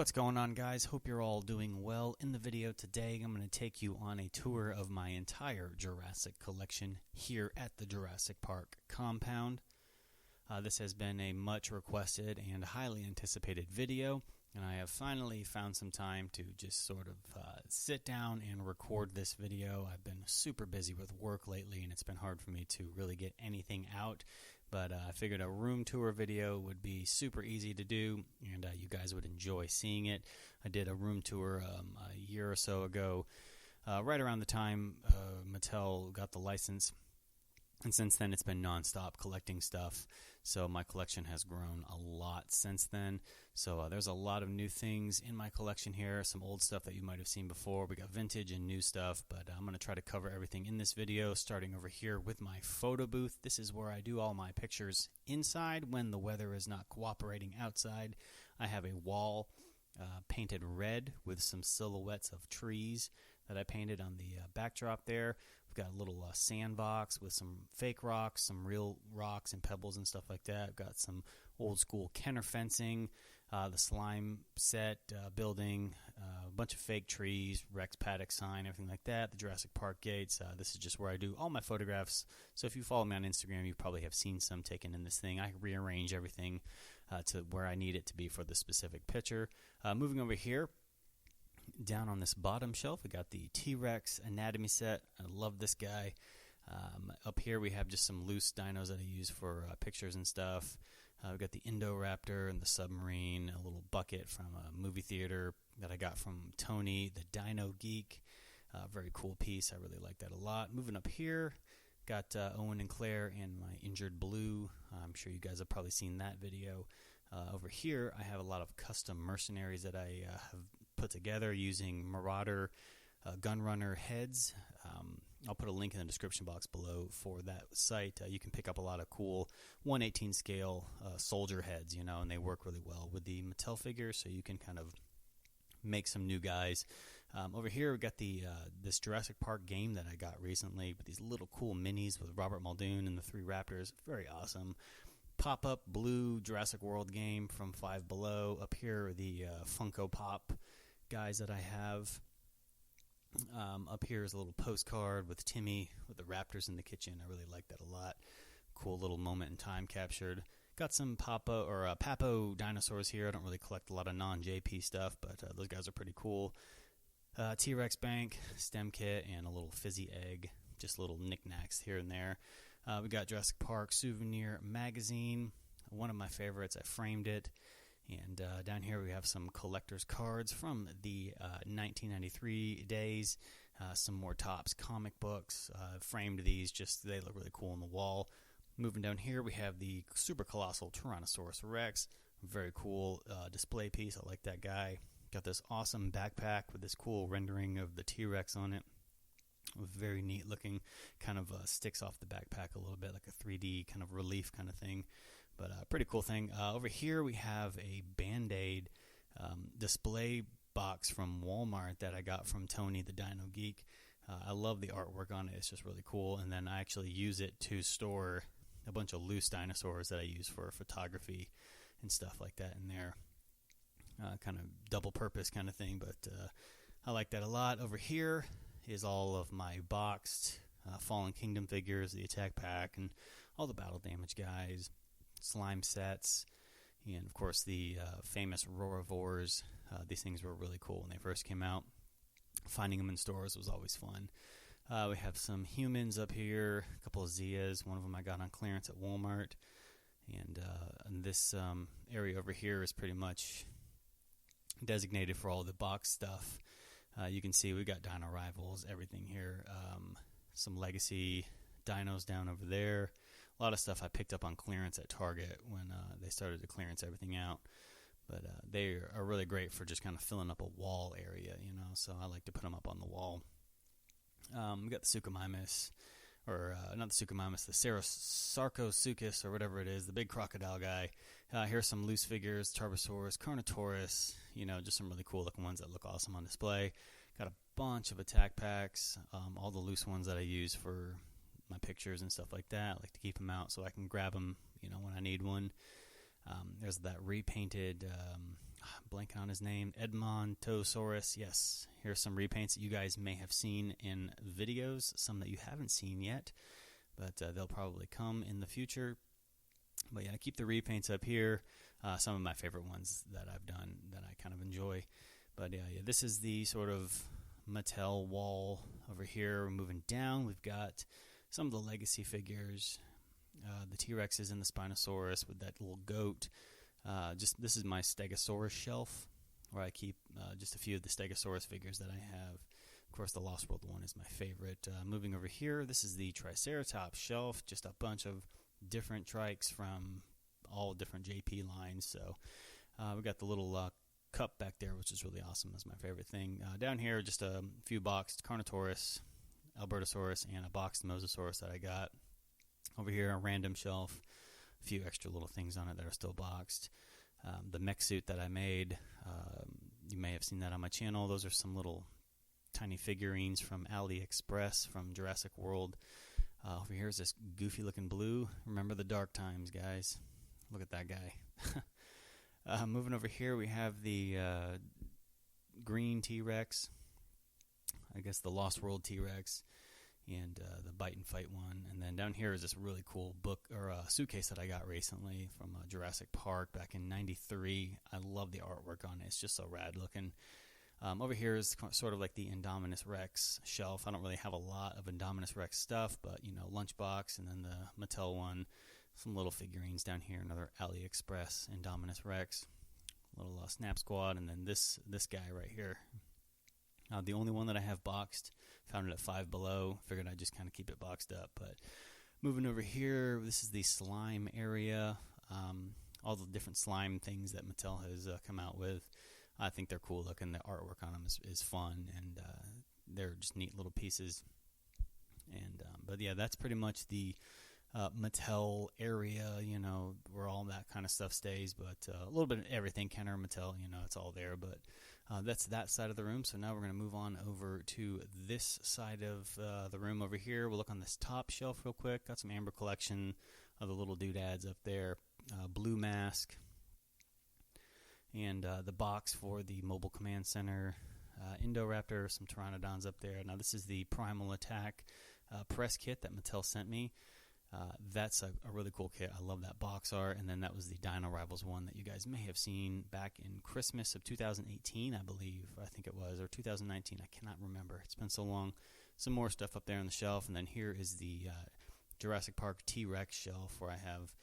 What's going on, guys? Hope you're all doing well. In the video today, I'm going to take you on a tour of my entire Jurassic collection here at the Jurassic Park compound. This has been a much requested and highly anticipated video, and I have finally found some time to just sort of sit down and record this video. I've been super busy with work lately, and it's been hard for me to really get anything out. But I figured a room tour video would be super easy to do, and you guys would enjoy seeing it. I did a room tour a year or so ago, right around the time Mattel got the license. And since then, it's been nonstop collecting stuff. So my collection has grown a lot since then. So there's a lot of new things in my collection here. Some old stuff that you might have seen before. We got vintage and new stuff. But I'm going to try to cover everything in this video, starting over here with my photo booth. This is where I do all my pictures inside when the weather is not cooperating outside. I have a wall painted red with some silhouettes of trees that I painted on the backdrop there. We've got a little sandbox with some fake rocks, some real rocks and pebbles and stuff like that. I've got some old school Kenner fencing, the slime set building, a bunch of fake trees, Rex paddock sign, everything like that, the Jurassic Park gates. This is just where I do all my photographs. So if you follow me on Instagram, you probably have seen some taken in this thing. I rearrange everything to where I need it to be for the specific picture. Moving over here, down on this bottom shelf, we got the TRex anatomy set. I love this guy. Up here we have just some loose dinos that I use for pictures and stuff. We've got the Indoraptor and the Submarine, a little bucket from a movie theater that I got from Tony, the Dino Geek. Very cool piece. I really like that a lot. Moving up here, got Owen and Claire and my injured blue. I'm sure you guys have probably seen that video. Over here, I have a lot of custom mercenaries that I have put together using Marauder Gunrunner heads. I'll put a link in the description box below for that site. You can pick up a lot of cool 1/18 scale soldier heads, and they work really well with the Mattel figures, so you can kind of make some new guys. Over here, we got the this Jurassic Park game that I got recently with these little cool minis with Robert Muldoon and the 3 Raptors. Very awesome. Pop-up blue Jurassic World game from Five Below. Up here are the Funko Pop guys that I have. Up here is a little postcard with Timmy with the Raptors in the kitchen. I really like that a lot. Cool little moment in time captured. Got some Papo dinosaurs here. I don't really collect a lot of non-JP stuff, but those guys are pretty cool. T-Rex bank, stem kit, and a little fizzy egg. Just little knickknacks here and there. We got Jurassic Park souvenir magazine. One of my favorites. I framed it. And down here we have some collector's cards from the 1993 days. Some more Topps comic books. Framed these. They look really cool on the wall. Moving down here we have the super colossal Tyrannosaurus Rex. Very cool display piece. I like that guy. Got this awesome backpack with this cool rendering of the T-Rex on it. Very neat looking, kind of sticks off the backpack a little bit, like a 3D kind of relief kind of thing, but pretty cool thing. Over here we have a Band-Aid display box from Walmart that I got from Tony the Dino Geek. I love the artwork on it. It's just really cool, and then I actually use it to store a bunch of loose dinosaurs that I use for photography and stuff like that in there. Kind of double purpose kind of thing, but I like that a lot. Over here is all of my boxed Fallen Kingdom figures, the attack pack, and all the battle damage guys, slime sets, and of course the famous Rorovores. These things were really cool when they first came out. Finding them in stores was always fun. We have some humans up here, a couple of Zias. One of them I got on clearance at Walmart. And this area over here is pretty much designated for all the box stuff. You can see we got Dino Rivals, everything here. Some legacy dinos down over there. A lot of stuff I picked up on clearance at Target when they started to clearance everything out. But they are really great for just kind of filling up a wall area, so I like to put them up on the wall. We got the Suchomimus, or not the Suchomimus, the Sarcosuchus, or whatever it is, the big crocodile guy. Here's some loose figures, Tarbosaurus, Carnotaurus, just some really cool looking ones that look awesome on display. Got a bunch of attack packs, all the loose ones that I use for my pictures and stuff like that. I like to keep them out so I can grab them, when I need one. There's that repainted, blanking on his name, Edmontosaurus. Yes, here's some repaints that you guys may have seen in videos, some that you haven't seen yet, but they'll probably come in the future. But yeah, I keep the repaints up here. Some of my favorite ones that I've done that I kind of enjoy. But yeah, this is the sort of Mattel wall over here. We're moving down. We've got some of the legacy figures. The T-Rexes and the Spinosaurus with that little goat. This is my Stegosaurus shelf, where I keep just a few of the Stegosaurus figures that I have. Of course, the Lost World one is my favorite. Moving over here, this is the Triceratops shelf, just a bunch of different trikes from all different JP lines. So we got the little cup back there, which is really awesome. That's my favorite thing. Down here, just a few boxed Carnotaurus, Albertosaurus, and a boxed Mosasaurus that I got. Over here, a random shelf, a few extra little things on it that are still boxed. The mech suit that I made, you may have seen that on my channel. Those are some little tiny figurines from AliExpress from Jurassic World. Over here is this goofy looking blue. Remember the dark times, guys. Look at that guy. Moving over here, we have the green T-Rex. I guess the Lost World T-Rex. And the Bite and Fight one. And then down here is this really cool book or suitcase that I got recently from Jurassic Park back in '93. I love the artwork on it. It's just so rad looking. Over here is sort of like the Indominus Rex shelf. I don't really have a lot of Indominus Rex stuff, but, you know, Lunchbox and then the Mattel one. Some little figurines down here. Another AliExpress Indominus Rex. Little Snap Squad. And then this guy right here. The only one that I have boxed. Found it at Five Below. Figured I'd just kind of keep it boxed up. But moving over here, this is the slime area. All the different slime things that Mattel has come out with. I think they're cool looking. The artwork on them is fun, and they're just neat little pieces. And but yeah, that's pretty much the Mattel area, you know, where all that kind of stuff stays. But a little bit of everything, Kenner, Mattel, you know, it's all there. But that's that side of the room. So now we're going to move on over to this side of the room over here. We'll look on this top shelf real quick. Got some Amber collection of the little doodads up there. Blue Mask. And the box for the Mobile Command Center. Indoraptor, some Pteranodons up there. Now this is the Primal Attack press kit that Mattel sent me. That's a really cool kit. I love that box art. And then that was the Dino Rivals one that you guys may have seen back in Christmas of 2018, I believe. I think it was, or 2019. I cannot remember. It's been so long. Some more stuff up there on the shelf. And then here is the Jurassic Park T-Rex shelf where I have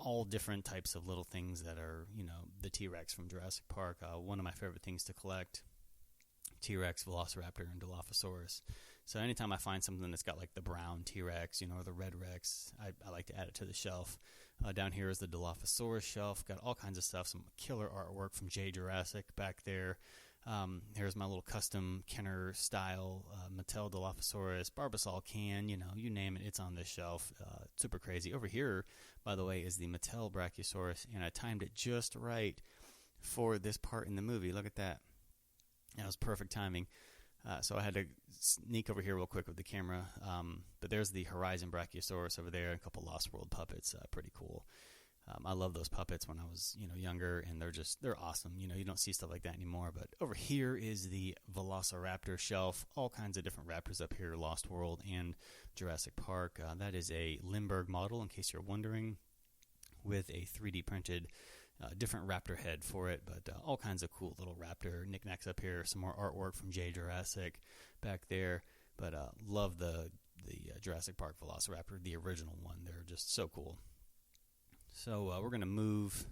all different types of little things that are, you know, the T-Rex from Jurassic Park. One of my favorite things to collect, T-Rex, Velociraptor, and Dilophosaurus. So anytime I find something that's got like the brown T-Rex, you know, or the red Rex, I like to add it to the shelf. Down here is the Dilophosaurus shelf. Got all kinds of stuff, some killer artwork from J. Jurassic back there. Here's my little custom Kenner style Mattel Dilophosaurus, Barbasol can, you know, you name it, it's on this shelf. Super crazy. Over here, by the way, is the Mattel Brachiosaurus, and I timed it just right for this part in the movie. Look at that. That was perfect timing. So I had to sneak over here real quick with the camera. But there's the Horizon Brachiosaurus over there, and a couple Lost World puppets. Pretty cool. I love those puppets when I was, you know, younger, and they're awesome. You know, you don't see stuff like that anymore. But over here is the Velociraptor shelf. All kinds of different raptors up here, Lost World and Jurassic Park. That is a Limburg model, in case you're wondering, with a 3D printed different raptor head for it. But all kinds of cool little raptor knickknacks up here. Some more artwork from J. Jurassic back there. But love the Jurassic Park Velociraptor, the original one. They're just so cool. So we're going to move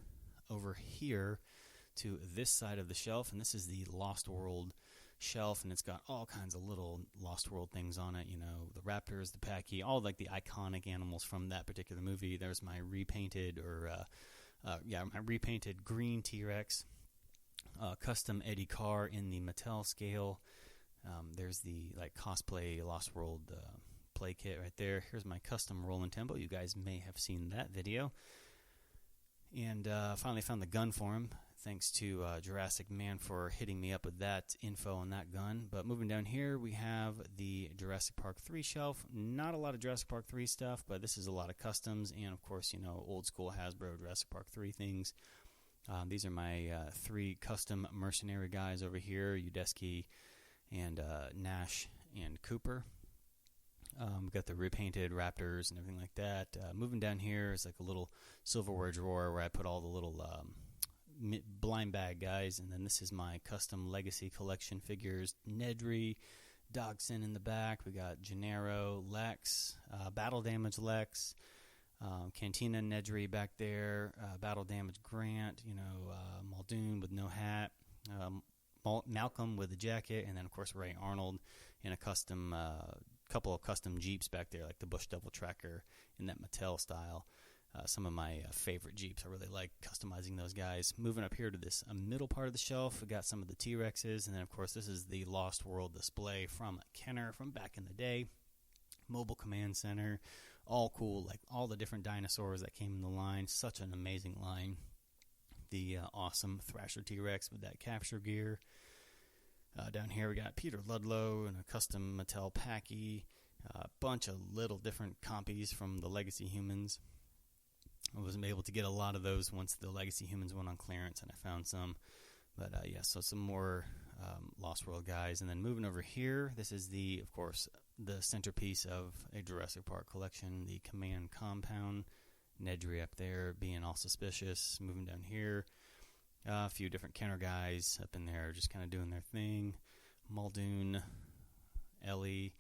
over here to this side of the shelf, and this is the Lost World shelf, and it's got all kinds of little Lost World things on it, you know, the raptors, the Pachy, all like the iconic animals from that particular movie. There's my repainted my repainted green T-Rex, custom Eddie Carr in the Mattel scale. There's the like cosplay Lost World play kit right there. Here's my custom Roland Tempo. You guys may have seen that video. And finally found the gun for him. Thanks to Jurassic Man for hitting me up with that info on that gun. But moving down here, we have the Jurassic Park 3 shelf. Not a lot of Jurassic Park 3 stuff, but this is a lot of customs and, of course, old school Hasbro Jurassic Park 3 things. These are my 3 custom mercenary guys over here, Udesky and Nash and Cooper. We've got the repainted Raptors and everything like that. Moving down here is like a little silverware drawer where I put all the little blind bag guys, and then this is my custom Legacy Collection figures. Nedry, Dogson in the back. We got Gennaro, Lex, Battle Damage Lex, Cantina Nedry back there, Battle Damage Grant, Muldoon with no hat, Malcolm with a jacket, and then of course Ray Arnold in a custom couple of custom Jeeps back there, like the Bush Devil Tracker in that Mattel style. Some of my favorite Jeeps. I really like customizing those guys. Moving up here to this middle part of the shelf, we got some of the T-Rexes, and then of course this is the Lost World display from Kenner from back in the day. Mobile Command Center, all cool, like all the different dinosaurs that came in the line. Such an amazing line. The awesome Thrasher T-Rex with that capture gear. Down here we got Peter Ludlow and a custom Mattel Packy. A bunch of little different compies from the Legacy Humans. I wasn't able to get a lot of those once the Legacy Humans went on clearance, and I found some. But so some more Lost World guys. And then moving over here, this is of course, the centerpiece of a Jurassic Park collection, the Command Compound. Nedry up there being all suspicious. Moving down here, a few different Kenner guys up in there just kind of doing their thing. Muldoon, Ellie.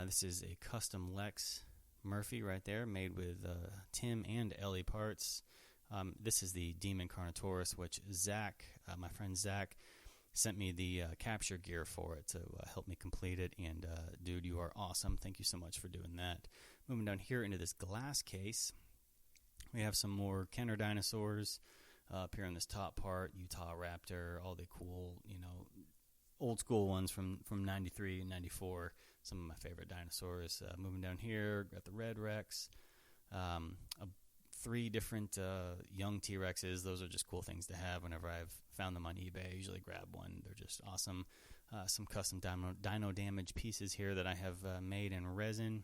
This is a custom Lex Murphy right there, made with Tim and Ellie parts. This is the Demon Carnotaurus, which Zach, my friend Zach, sent me the capture gear for it to help me complete it. And dude, you are awesome. Thank you so much for doing that. Moving down here into this glass case, we have some more Kenner dinosaurs up here in this top part. Utah Raptor, all the cool, old school ones from 93 and 94. Some of my favorite dinosaurs. Moving down here, got the Red Rex. 3 different young T-Rexes. Those are just cool things to have whenever I've found them on eBay. I usually grab one. They're just awesome. Some custom dino damage pieces here that I have made in resin.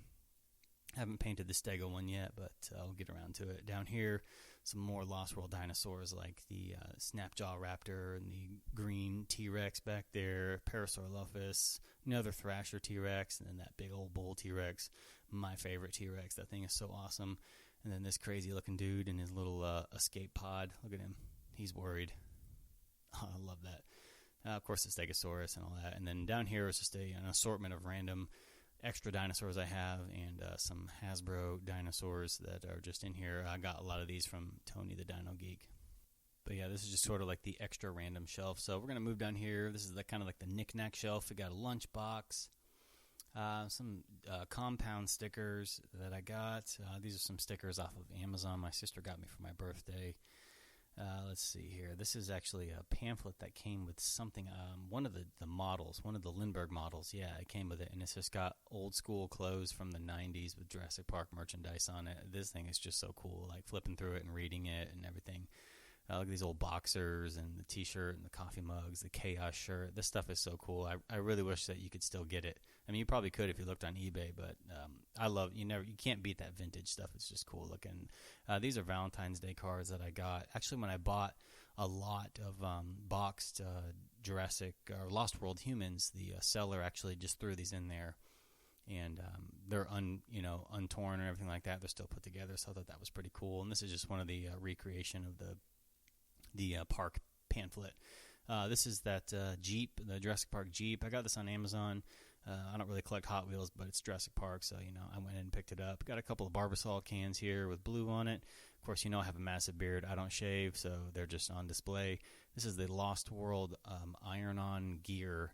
Haven't painted the Stego one yet, but I'll get around to it. Down here, some more Lost World dinosaurs like the Snapjaw Raptor and the green T-Rex back there, Parasaurolophus, another Thrasher T-Rex, and then that big old bull T-Rex, my favorite T-Rex. That thing is so awesome. And then this crazy-looking dude in his little escape pod. Look at him. He's worried. Oh, I love that. Of course, the Stegosaurus and all that. And then down here is just an assortment of random extra dinosaurs I have, and some Hasbro dinosaurs that are just in here. I got a lot of these from Tony the Dino Geek. But yeah, this is just sort of like the extra random shelf. So we're going to move down here. This is kind of like the knick-knack shelf. We got a lunchbox, some compound stickers that I got. These are some stickers off of Amazon my sister got me for my birthday. Let's see here. This is actually a pamphlet that came with something, one of the models, one of the Lindbergh models. Yeah, it came with it, and it's just got old school clothes from the 90s with Jurassic Park merchandise on it. This thing is just so cool, like flipping through it and reading it and everything. Look at these old boxers and the t-shirt and the coffee mugs, the Chaos shirt. This stuff is so cool. I really wish that you could still get it. I mean, you probably could if you looked on eBay, but I love, you can't beat that vintage stuff. It's just cool looking. These are Valentine's Day cards that I got. Actually, when I bought a lot of boxed Jurassic or Lost World humans, the seller actually just threw these in there. And they're untorn and everything like that. They're still put together, so I thought that was pretty cool. And this is just one of the recreation of the park pamphlet. This is that Jeep, the Jurassic Park Jeep. I got this on Amazon. I don't really collect Hot Wheels, but it's Jurassic Park, so I went in and picked it up. Got a couple of Barbasol cans here with blue on it. Of course, I have a massive beard. I don't shave, so they're just on display. This is the Lost World iron-on gear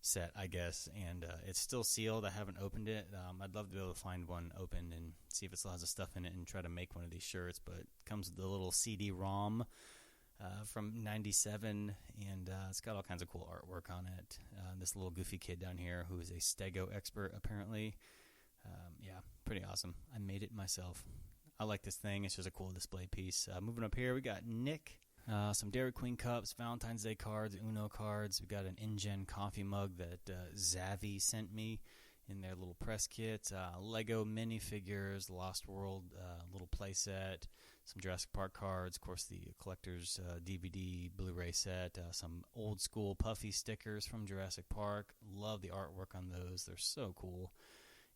set, I guess, and it's still sealed. I haven't opened it. I'd love to be able to find one opened and see if it still has the stuff in it and try to make one of these shirts, but it comes with the little CD-ROM from 97, and it's got all kinds of cool artwork on it. This little goofy kid down here who is a Stego expert, apparently. Yeah, pretty awesome. I made it myself. I like this thing. It's just a cool display piece. Moving up here, we got Nick Some Dairy Queen cups, Valentine's Day cards, Uno cards. We got an InGen coffee mug that Zavi sent me in their little press kit. Lego minifigures, Lost World little playset, some Jurassic Park cards, of course the collector's DVD Blu-ray set, some old school puffy stickers from Jurassic Park. Love the artwork on those. They're so cool.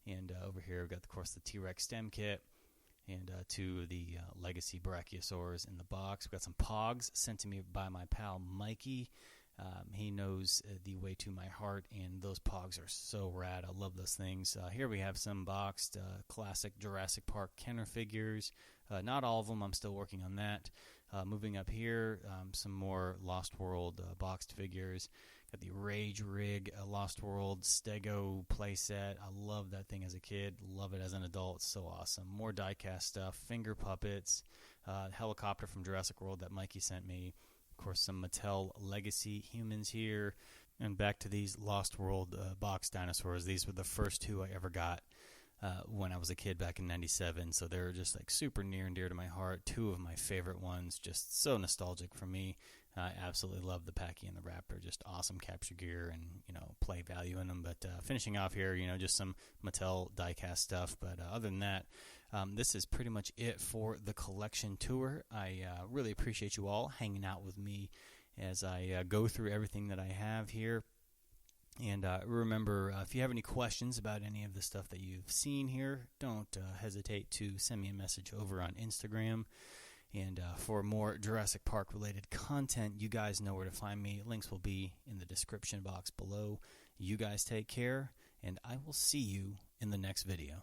And over here we've got, of course, the T-Rex stem kit. And two of the legacy Brachiosaurus in the box. We've got some Pogs sent to me by my pal Mikey. He knows the way to my heart, and those Pogs are so rad. I love those things. Here we have some boxed classic Jurassic Park Kenner figures. Not all of them. I'm still working on that. Moving up here, some more Lost World boxed figures. Got the Rage Rig Lost World Stego playset. I love that thing as a kid. Love it as an adult. It's so awesome. More die-cast stuff. Finger puppets. Helicopter from Jurassic World that Mikey sent me. Of course, some Mattel Legacy humans here. And back to these Lost World box dinosaurs. These were the first two I ever got when I was a kid back in '97. So they're just like super near and dear to my heart. Two of my favorite ones. Just so nostalgic for me. I absolutely love the Packy and the Raptor. Just awesome capture gear and, play value in them. But finishing off here, just some Mattel diecast stuff. But other than that, this is pretty much it for the collection tour. I really appreciate you all hanging out with me as I go through everything that I have here. And remember, if you have any questions about any of the stuff that you've seen here, don't hesitate to send me a message over on Instagram. And for more Jurassic Park related content, you guys know where to find me. Links will be in the description box below. You guys take care, and I will see you in the next video.